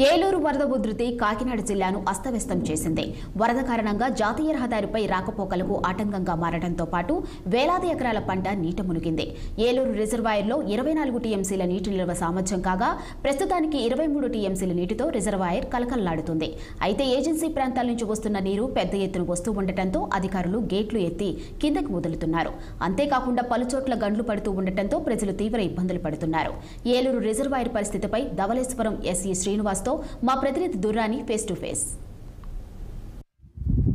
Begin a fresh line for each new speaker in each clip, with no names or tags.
ఏలూరు వరద ఉధృతి కాకినాడ జిల్లాను అస్తవ్యస్తం చేసింది. వరద కారణంగా జాతీయ రహదారిపై రాకపోకలకు ఆటంకంగా మారడంతో పాటు వేలాది ఎకరాల పంట నీట మునిగింది. ఏలూరు రిజర్వాయర్లో 24 టీఎంసీల నీటి నిల్వ సామర్థ్యం కాగా ప్రస్తుతానికి 23 టీఎంసీల నీటితో రిజర్వాయర్ కలకల్లాడుతుంది. అయితే ఏజెన్సీ ప్రాంతాల నుంచి వస్తున్న నీరు పెద్ద ఎత్తున వస్తూ ఉండటంతో అధికారులు గేట్లు ఎత్తి కిందకు వదులుతున్నారు. అంతేకాకుండా పలుచోట్ల గండ్లు పడుతూ ఉండటంతో ప్రజలు తీవ్ర ఇబ్బందులు పడుతున్నారు. ఏలూరు రిజర్వాయర్ పరిస్థితిపై ధవళేశ్వరం ఎస్ఈ శ్రీనివాస్ మా ప్రతినిధి Durrani face to face.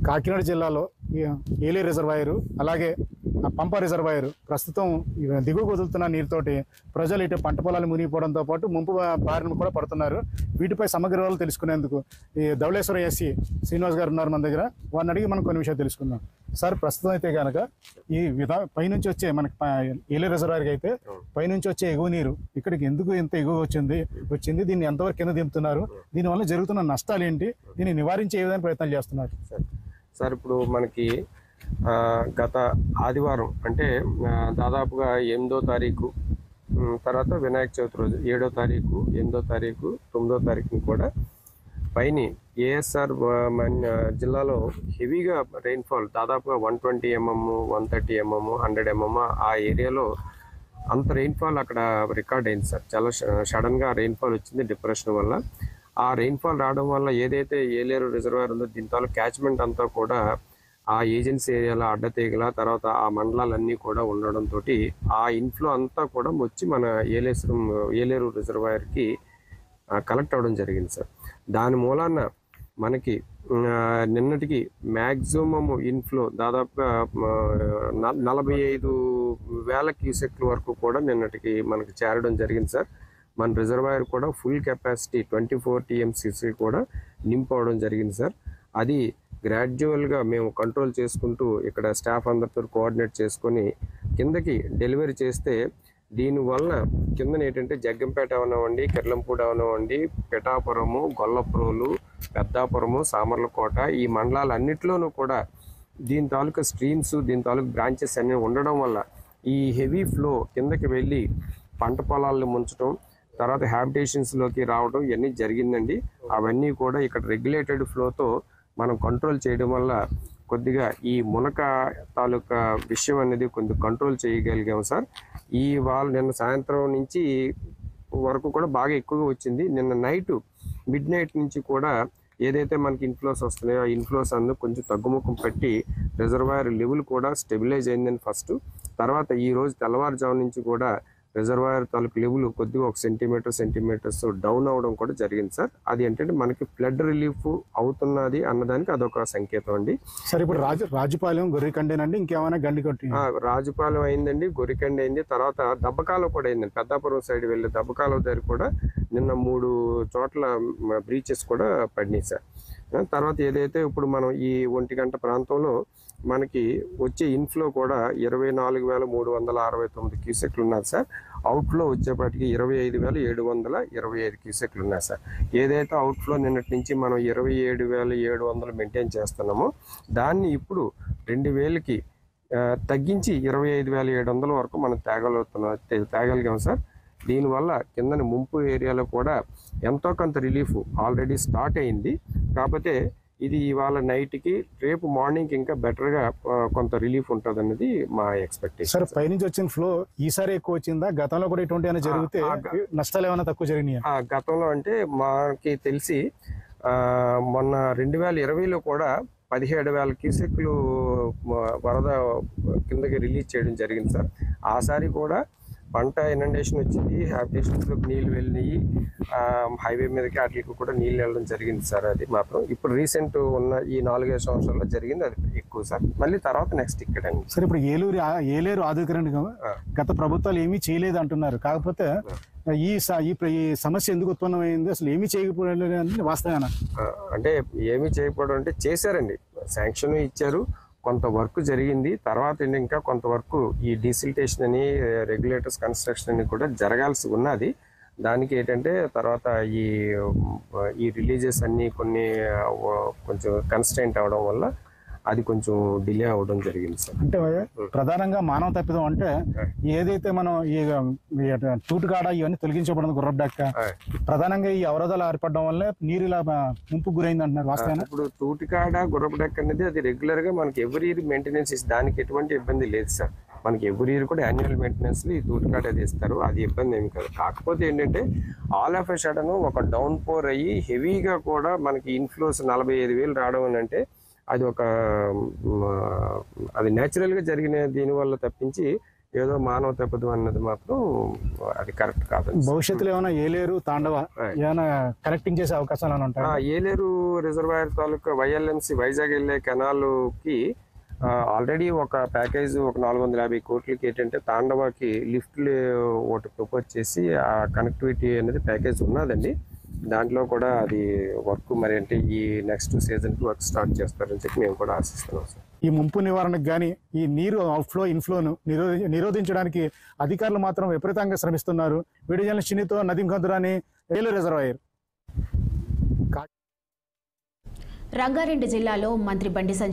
Kakinada జిల్లాలో ఏలూరు రిజర్వాయరు అలాగే పంప రిజర్వాయరు ప్రస్తుతం దిగువ వదులుతున్న నీరుతోటి ప్రజలు ఇటు పంట పొలాలు మునిగిపోవడంతో పాటు ముంపు బారిన కూడా పడుతున్నారు. వీటిపై సమగ్ర వివరాలు తెలుసుకునేందుకు ఈ ధవళేశ్వరం ఎస్సీ శ్రీనివాస్ గారు ఉన్నారు మన దగ్గర. వారిని అడిగి మనం కొన్ని విషయాలు తెలుసుకుందాం. సార్, ప్రస్తుతం అయితే కనుక ఈ పైనుంచి వచ్చే మనకి ఏలూరు రిజర్వాయర్కి అయితే పైనుంచి వచ్చే ఎగువ నీరు ఇక్కడికి ఎందుకు ఇంత ఎగువ వచ్చింది దీన్ని ఎంతవరకు కింద దింపుతున్నారు, దీనివల్ల జరుగుతున్న నష్టాలు ఏంటి, దీన్ని నివారించే ఏ విధంగా ప్రయత్నాలు చేస్తున్నారు?
సార్, ఇప్పుడు మనకి గత ఆదివారం అంటే దాదాపుగా 8వ తారీఖు తర్వాత వినాయక చవితి రోజు 7వ తారీఖు 8వ తారీఖు 9వ తారీఖుని కూడా పైన ఏఎస్ఆర్ జిల్లాలో హెవీగా రెయిన్ఫాల్ దాదాపుగా 120 mm 130 mm 100 mm ఆ ఏరియాలో అంత రెయిన్ఫాల్ అక్కడ రికార్డ్ అయింది సార్. చాలా సడన్గా రెయిన్ఫాల్ వచ్చింది డిప్రెషన్ వల్ల. ఆ రెయిన్ఫాల్ రావడం వల్ల ఏదైతే ఏలేరు రిజర్వాయర్ ఉందో దీంతో క్యాచ్మెంట్ అంతా కూడా ఆ ఏజెన్సీ ఏరియాలో అడ్డతీగల తర్వాత ఆ మండలాలన్నీ కూడా ఉండడంతో ఆ ఇన్ఫ్లో అంతా కూడా వచ్చి మన ఏలేరు రిజర్వాయర్కి కలెక్ట్ అవ్వడం జరిగింది సార్. దాని మూలాన మనకి నిన్నటికి మ్యాక్సిమం ఇన్ఫ్లో దాదాపుగా 45,000 క్యూసెక్ల వరకు కూడా నిన్నటికి మనకి చేరడం జరిగింది సార్. మన రిజర్వాయర్ కూడా ఫుల్ కెపాసిటీ 24 టీఎంసీసీ కూడా నింపవడం జరిగింది సార్. అది గ్రాడ్యువల్గా మేము కంట్రోల్ చేసుకుంటూ ఇక్కడ స్టాఫ్ అందరితో కోఆర్డినేట్ చేసుకొని కిందకి డెలివరీ చేస్తే దీనివల్ల కిందన ఏంటంటే జగ్గంపేట అవనివ్వండి, కిర్లంపూడి అవనివ్వండి, పిఠాపురము, గొల్లప్రోలు, పెద్దాపురము, సామర్లకోట ఈ మండలాలన్నింటిలోనూ కూడా దీని తాలూకా స్ట్రీమ్స్ దీని తాలూకా బ్రాంచెస్ అన్నీ ఉండడం వల్ల ఈ హెవీ ఫ్లో కిందకి వెళ్ళి పంట పొలాలను ముంచడం తర్వాత హ్యాబిటేషన్స్లోకి రావడం ఇవన్నీ జరిగిందండి. అవన్నీ కూడా ఇక్కడ రెగ్యులేటెడ్ ఫ్లోతో మనం కంట్రోల్ చేయడం వల్ల కొద్దిగా ఈ మునక తాలూకా విషయం అనేది కొంచెం కంట్రోల్ చేయగలిగాం సార్. నిన్న సాయంత్రం నుంచి వరకు కూడా బాగా ఎక్కువగా వచ్చింది. నిన్న మిడ్ నైట్ నుంచి కూడా ఏదైతే మనకి ఇన్ఫ్లోస్ వస్తున్నాయో ఆ ఇన్ఫ్లోస్ అందుకు కొంచెం తగ్గుముఖం పెట్టి రిజర్వాయర్ లెవెల్ కూడా స్టెబిలైజ్ అయిందని ఫస్ట్. తర్వాత ఈ రోజు తెల్లవారుజాము నుంచి కూడా రిజర్వాయర్ తాలూకు లెవెల్ కొద్దిగా 1 సెంటీమీటర్స్ డౌన్ అవడం కూడా జరిగింది సార్. అది ఏంటంటే మనకి ఫ్లడ్ రిలీఫ్ అవుతున్నది అన్నదానికి అదొక సంకేతం అండి.
సార్, ఇప్పుడు రాజుపాలెం గొర్రెకండేనండి, ఇంకేమైనా గండి కొట్టి?
రాజుపాలెం అయిందండి, గొర్రెకండి అయింది, తర్వాత దెబ్బకాలం కూడా అయిందండి. పెద్దాపురం సైడ్ వెళ్ళే దెబ్బకాలం దగ్గర కూడా నిన్న 3 చోట్ల బ్రీచెస్ కూడా పడినాయి సార్. తర్వాత ఏదైతే ఇప్పుడు మనం ఈ 1 గంట ప్రాంతంలో మనకి వచ్చే ఇన్ఫ్లో కూడా 24,369 క్యూసెక్లు ఉన్నారు సార్. అవుట్ఫ్లో వచ్చేపాటికి 25,725 క్యూసెక్లు ఉన్నాయి సార్. ఏదైతే అవుట్ఫ్లో నిన్నటి నుంచి మనం 27,700 మెయింటైన్ చేస్తున్నామో దాన్ని ఇప్పుడు 2,000కి తగ్గించి 25,700 వరకు మనం తేగలిగాం సార్. దీనివల్ల కిందని ముంపు ఏరియాలో కూడా ఎంతో కొంత రిలీఫ్ ఆల్రెడీ స్టార్ట్ అయింది. కాకపోతే ఇది ఇవాళ నైట్కి రేపు మార్నింగ్కి ఇంకా బెటర్గా కొంత రిలీఫ్ ఉంటుంది అన్నది మా ఎక్స్పెక్టేషన్.
సార్, పైనుంచి వచ్చిన ఫ్లో ఈసారి ఎక్కువ వచ్చిందా? గతంలో కూడా ఇటువంటి ఏమైనా జరిగితే నష్టాలు ఏమైనా తక్కువ జరిగినాయా?
గతంలో అంటే మాకి తెలిసి మొన్న 2020లో కూడా 17,000 క్యూసెక్లు వరద కిందకి రిలీజ్ చేయడం జరిగింది సార్. ఆసారి కూడా పంట ఇనండేషన్ వచ్చింది, హ్యాబిటేషన్స్లోకి నీళ్ళు వెళ్ళినాయి, హైవే మీదకి వాటికి కూడా నీళ్ళు వెళ్ళడం జరిగింది సార్. అది మాత్రం ఇప్పుడు రీసెంట్ ఉన్న ఈ 4-5 సంవత్సరాల్లో జరిగింది అది ఎక్కువ సార్. మళ్ళీ తర్వాత నెక్స్ట్ ఇక్కడ అండి
సార్. ఇప్పుడు ఏలేరు ఆధునికరణగా గత ప్రభుత్వాలు ఏమీ చేయలేదు అంటున్నారు. కాకపోతే ఈ సమస్య ఎందుకు ఉత్పన్నమైంది, అసలు ఏమీ చేయకపోవడం వాస్తవేనా?
అంటే ఏమీ చేయకపోవడం అంటే చేశారండి, శాంక్షన్ ఇచ్చారు, కొంత వర్క్ జరిగింది. తర్వాత ఇంకా కొంత వర్క్ ఈ డీసిల్టేషన్ అని రెగ్యులేటర్స్ కన్స్ట్రక్షన్ అని కూడా జరగాల్సి ఉన్నది. దానికి ఏంటంటే తర్వాత ఈ రిలీజెస్ అన్నీ కొంచెం కన్స్ట్రెయింట్ అవడం వల్ల అది కొంచెం డిలే అవడం జరిగింది సార్.
అంటే ప్రధానంగా మానవ తప్పిదం అంటే ఏదైతే మనం ఈ తూటుకాడ ఇవన్నీ తొలగించబడింది గుర్రపు డెక్క ప్రధానంగా ఈ అవరోధాలు ఏర్పడడం వల్లే నీరు ఇలా ముంపు గురైంది అంటున్నారు వాస్తవేనా?
ఇప్పుడు తూటికాడ గుర్రపు డెక్క అనేది అది రెగ్యులర్ గా మనకి ఎవ్రీ ఇయర్ మెయింటెనెన్స్ దానికి ఎటువంటి ఇబ్బంది లేదు సార్. మనకి ఎవ్రీ ఇయర్ కూడా యాన్యువల్ మెయింటెనెన్స్ ఈ తూటికాడ అది ఇస్తారు, అది ఇబ్బంది ఏమి కాదు. కాకపోతే ఏంటంటే ఆల్ ఆఫ్ ఎ సడన్ ఒక డౌన్ పోర్ అయ్యి హెవీగా కూడా మనకి ఇన్ఫ్లోస్ 45,000 రావడం అని అంటే అది అది న్యాచురల్ గా జరిగిన దీనివల్ల తప్పించి ఏదో మానవ తప్పదు అన్నది మాత్రం అది కరెక్ట్ కాదు.
భవిష్యత్తులో ఏమైనా ఏలేరు తాండవ ఏమైనా కనెక్టింగ్ చేసే అవకాశాలు ఏమైనా ఉంటాయి?
ఏలేరు రిజర్వాయర్ తాలూకా వైఎల్ఎంసి వైజాగ్ వెళ్ళే కెనాల్కి ఆల్రెడీ ఒక ప్యాకేజ్ ఒక 450 కోట్లకి ఏంటంటే తాండవకి లిఫ్ట్లు ఒకటి ప్రపోజ్ చేసి ఆ కనెక్టివిటీ అనేది ప్యాకేజ్ ఉన్నదండి. దాంట్లో కూడా అది వర్క్ మరి అంటే ఈ నెక్స్ట్ సీజన్కి వర్క్ స్టార్ట్ చేస్తారని చెప్పి మేము కూడా ఆశిస్తున్నాం సార్.
ఈ ముంపు నివారణకు కానీ ఈ నీరు అవుట్ఫ్లో ఇన్ఫ్లోను నిరోధించడానికి అధికారులు మాత్రం విపరీతంగా శ్రమిస్తున్నారు. వీడియో జర్నలిస్ట్ చిన్నితో నదీం ఖందురాని, ఏలేరు రిజర్వాయర్.
రంగారెడ్డి జిల్లాలో మంత్రి బండి సంజయ్